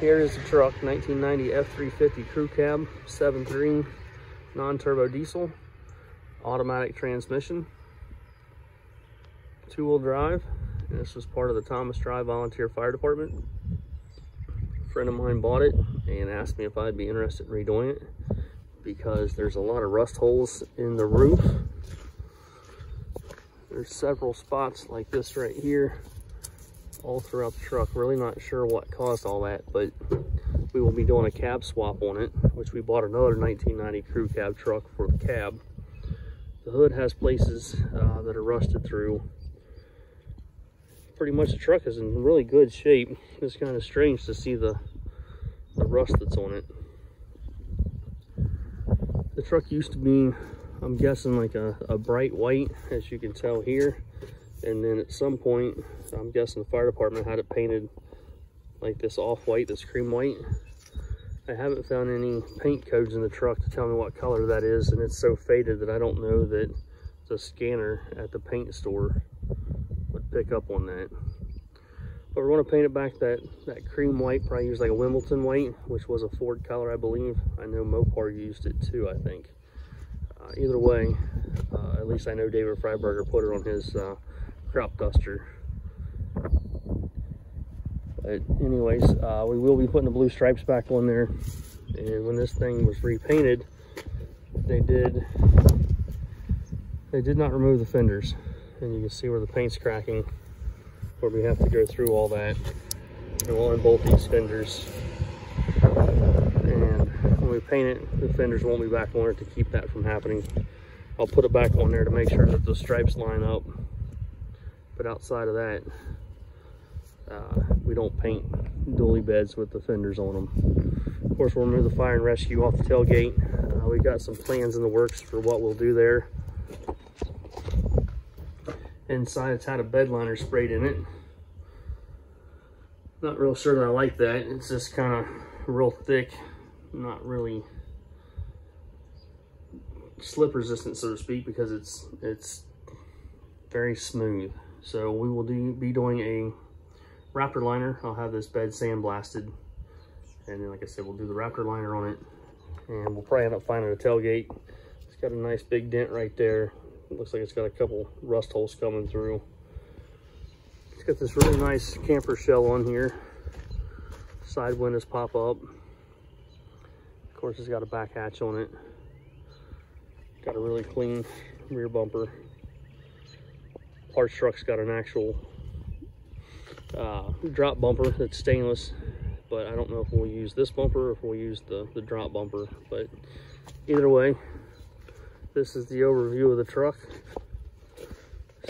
here is the truck, 1990 F-350 Crew Cab, 7.3, non-turbo diesel, automatic transmission, 2-wheel drive. And this was part of the Thomas Drive Volunteer Fire Department. A friend of mine bought it and asked me if I'd be interested in redoing it because there's a lot of rust holes in the roof. There's several spots like this right here all throughout the truck. Really not sure what caused all that, but we will be doing a cab swap on it, which we bought another 1990 crew cab truck for the cab. The hood has places that are rusted through. Pretty much the truck is in really good shape. It's kind of strange to see the rust that's on it. The truck used to be, I'm guessing, like a bright white, as you can tell here. And then at some point, I'm guessing the fire department had it painted like this off-white, this cream white. I haven't found any paint codes in the truck to tell me what color that is, and it's so faded that I don't know that the scanner at the paint store would pick up on that. But we're going to paint it back that cream white, probably use like a Wimbledon white, which was a Ford color, I believe. I know Mopar used it too, I think. Either way, at least I know David Freiberger put it on his crop duster. But anyways, we will be putting the blue stripes back on there. And when this thing was repainted, they did not remove the fenders. And you can see where the paint's cracking, where we have to go through all that. And we'll unbolt these fenders. And when we paint it, the fenders won't be back on it to keep that from happening. I'll put it back on there to make sure that the stripes line up. But outside of that, we don't paint dually beds with the fenders on them. Of course, we'll remove the fire and rescue off the tailgate. We've got some plans in the works for what we'll do there. Inside, it's had a bed liner sprayed in it. Not real sure that I like that. It's just kind of real thick, not really slip resistant, so to speak, because it's very smooth. So we will be doing a Raptor liner. I'll have this bed sandblasted, and then, like I said, we'll do the Raptor liner on it, and we'll probably end up finding a tailgate. It's got a nice big dent right there. It looks like it's got a couple rust holes coming through. It's got this really nice camper shell on here. Side windows pop up. Of course, it's got a back hatch on it. Got a really clean rear bumper. Parts truck's got an actual drop bumper that's stainless, but I don't know if we'll use this bumper or if we'll use the drop bumper. But either way, this is the overview of the truck.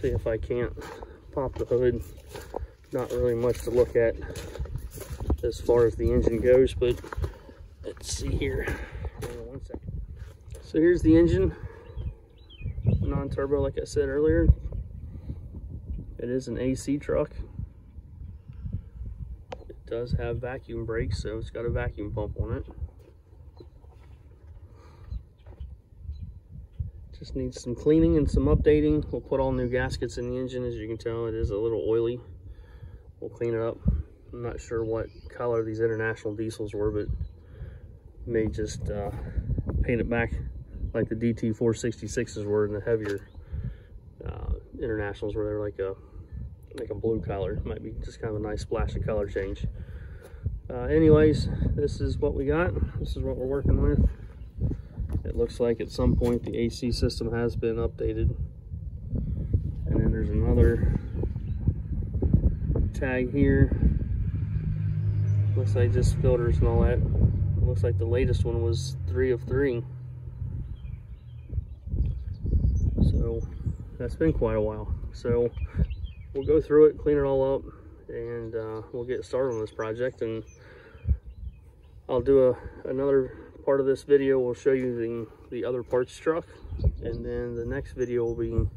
See if I can't pop the hood. Not really much to look at as far as the engine goes, but let's see here. Hold on one second. So here's the engine, non-turbo, like I said earlier. It is an AC truck. It does have vacuum brakes, so it's got a vacuum pump on it. Just needs some cleaning and some updating. We'll put all new gaskets in the engine. As you can tell, it is a little oily. We'll clean it up. I'm not sure what color these international diesels were, but may just paint it back like the DT 466s were in the heavier internationals, where they're like a blue color. Might be just kind of a nice splash of color change. Anyways, this is what we got. This is what we're working with. It looks like at some point the AC system has been updated. And then there's another tag here. Looks like just filters and all that. Looks like the latest one was 3 of 3. So that's been quite a while. So we'll go through it, clean it all up, and we'll get started on this project. And I'll do another part of this video. We'll show you the other parts truck, and then the next video will be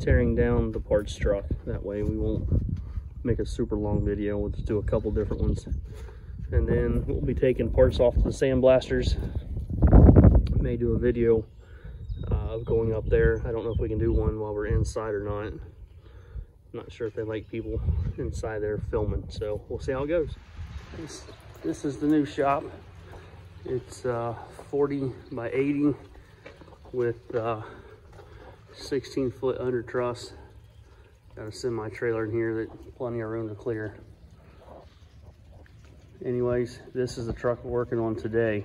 tearing down the parts truck. That way we won't make a super long video. We'll just do a couple different ones, and then we'll be taking parts off the sandblasters. May do a video of going up there. I don't know if we can do one while we're inside or not. I'm not sure if they like people inside there filming, so we'll see how it goes. Peace. This is the new shop. It's 40 by 80 with 16-foot under truss. Got a semi-trailer in here that plenty of room to clear. Anyways, this is the truck we're working on today.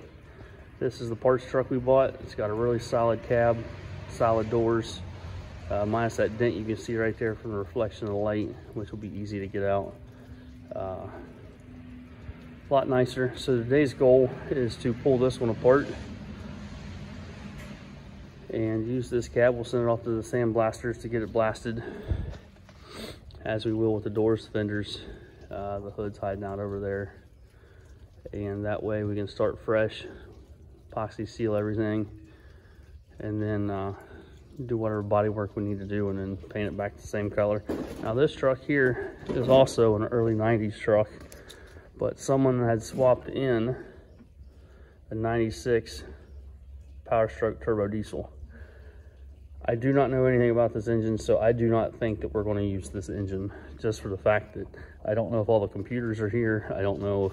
This is the parts truck we bought. It's got a really solid cab, solid doors, minus that dent you can see right there from the reflection of the light, which will be easy to get out. A lot nicer. So today's goal is to pull this one apart and use this cab. We'll send it off to the sandblasters to get it blasted, as we will with the doors, fenders. The hood's hiding out over there, and that way we can start fresh, epoxy seal everything, and then do whatever body work we need to do, and then paint it back the same color. Now this truck here is also an early 90s truck, but someone had swapped in a 96 Power Stroke turbo diesel. I do not know anything about this engine, so I do not think that we're going to use this engine, just for the fact that I don't know if all the computers are here. I don't know if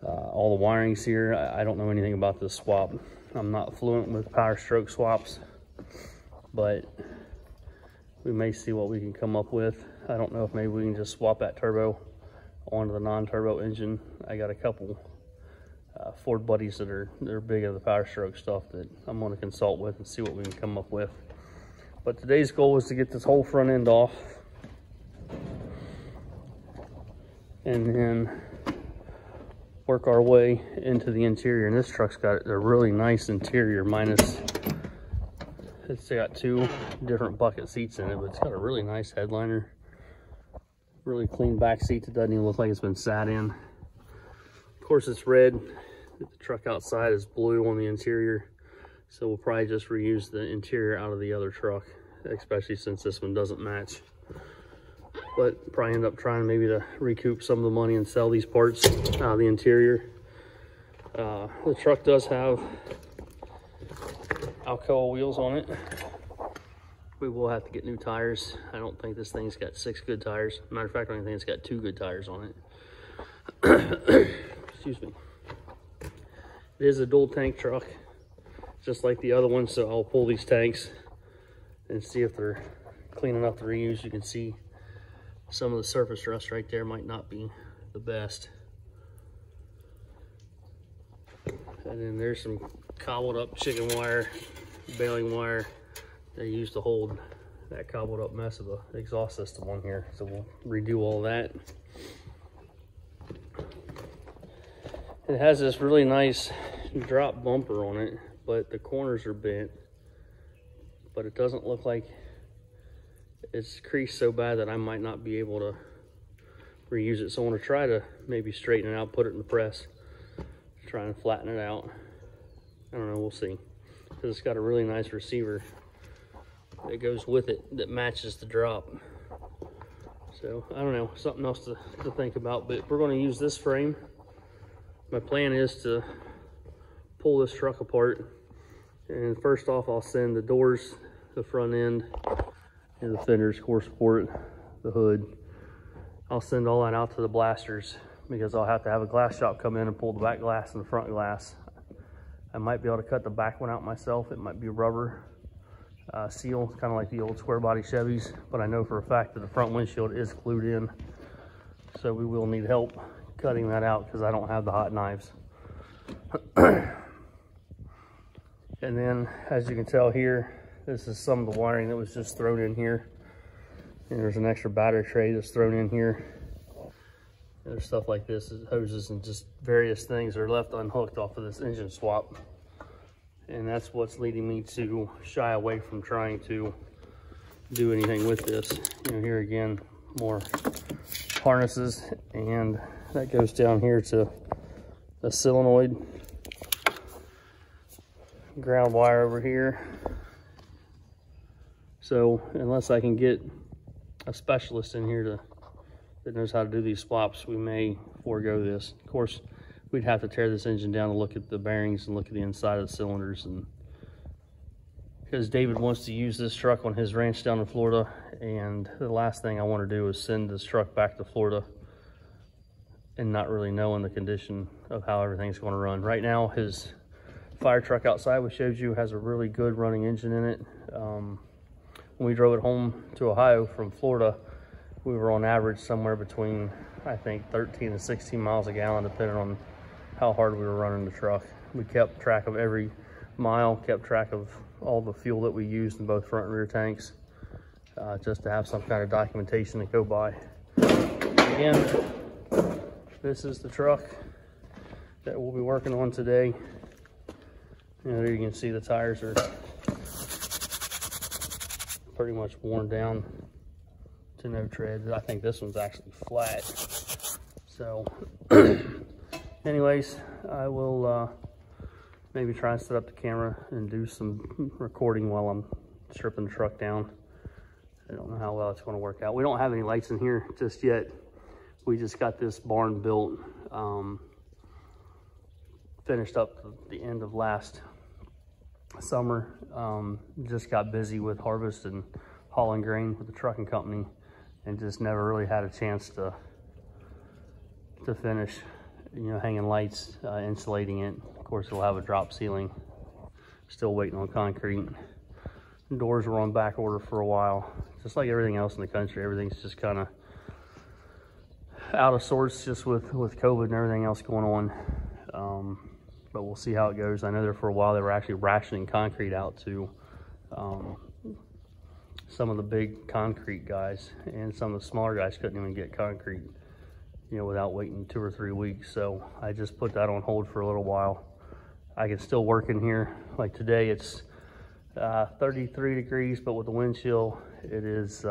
all the wiring's here. I don't know anything about this swap. I'm not fluent with Power Stroke swaps, but we may see what we can come up with. I don't know if maybe we can just swap that turbo onto the non-turbo engine. I got a couple Ford buddies that are big into the Power Stroke stuff that I'm going to consult with and see what we can come up with. But today's goal is to get this whole front end off, and then work our way into the interior. And this truck's got a really nice interior, minus it's got 2 different bucket seats in it, but it's got a really nice headliner, really clean back seat that doesn't even look like it's been sat in. Of course it's red. The truck outside is blue on the interior, so we'll probably just reuse the interior out of the other truck, especially since this one doesn't match. But probably end up trying maybe to recoup some of the money and sell these parts out of the interior. The truck does have Alcoa wheels on it. We will have to get new tires. I don't think this thing's got 6 good tires. Matter of fact, I don't think it's got 2 good tires on it. Excuse me. It is a dual tank truck, just like the other one, so I'll pull these tanks and see if they're clean enough to reuse. You can see some of the surface rust right there might not be the best. And then there's some cobbled up chicken wire, baling wire they used to hold that cobbled up mess of the exhaust system on here. So we'll redo all that. It has this really nice drop bumper on it, but the corners are bent. But it doesn't look like it's creased so bad that I might not be able to reuse it. So I want to try to maybe straighten it out, put it in the press, try and flatten it out. I don't know, we'll see. Because it's got a really nice receiver that goes with it that matches the drop. So I don't know, something else to think about. But we're going to use this frame. My plan is to pull this truck apart, and first off I'll send the doors, the front end, and the fenders, core support, the hood. I'll send all that out to the blasters, because I'll have to have a glass shop come in and pull the back glass and the front glass. I might be able to cut the back one out myself. It might be rubber seal, kind of like the old square body Chevys, but I know for a fact that the front windshield is glued in, so we will need help cutting that out because I don't have the hot knives. And then, as you can tell here, this is some of the wiring that was just thrown in here. And there's an extra battery tray that's thrown in here. There's stuff like this, hoses and just various things that are left unhooked off of this engine swap. And that's what's leading me to shy away from trying to do anything with this. You know, here again, more harnesses, and that goes down here to a solenoid. Ground wire over here. So unless I can get a specialist in here that knows how to do these swaps, we may forego this. Of course, we'd have to tear this engine down and look at the bearings and look at the inside of the cylinders, and because David wants to use this truck on his ranch down in Florida, and the last thing I want to do is send this truck back to Florida and not really knowing the condition of how everything's going to run. Right now, his fire truck outside we showed you has a really good running engine in it. When we drove it home to Ohio from Florida, we were on average somewhere between, I think, 13 and 16 miles a gallon, depending on how hard we were running the truck. We kept track of every mile, kept track of all the fuel that we used in both front and rear tanks, just to have some kind of documentation to go by. Again, this is the truck that we'll be working on today. There you can see the tires are pretty much worn down to no tread. I think this one's actually flat. So anyways, I will maybe try and set up the camera and do some recording while I'm stripping the truck down. I don't know how well it's going to work out. We don't have any lights in here just yet. We just got this barn built, finished up the end of last summer. Just got busy with harvest and hauling grain with the trucking company, and just never really had a chance to finish, you know, hanging lights, insulating it. Of course, it'll have a drop ceiling. Still waiting on concrete. Doors were on back order for a while. Just like everything else in the country, everything's just kind of out of sorts just with COVID and everything else going on. But we'll see how it goes. I know there for a while they were actually rationing concrete out to some of the big concrete guys, and some of the smaller guys couldn't even get concrete, you know, without waiting 2 or 3 weeks. So I just put that on hold for a little while. I can still work in here. Like today it's 33 degrees, but with the wind chill, it is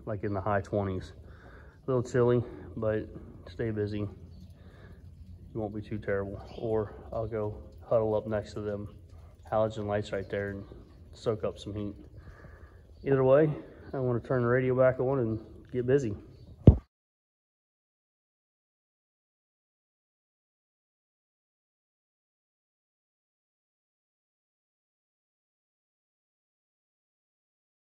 like in the high 20s. A little chilly, but stay busy. It won't be too terrible. Or I'll go huddle up next to them halogen lights right there and soak up some heat. Either way, I want to turn the radio back on and get busy.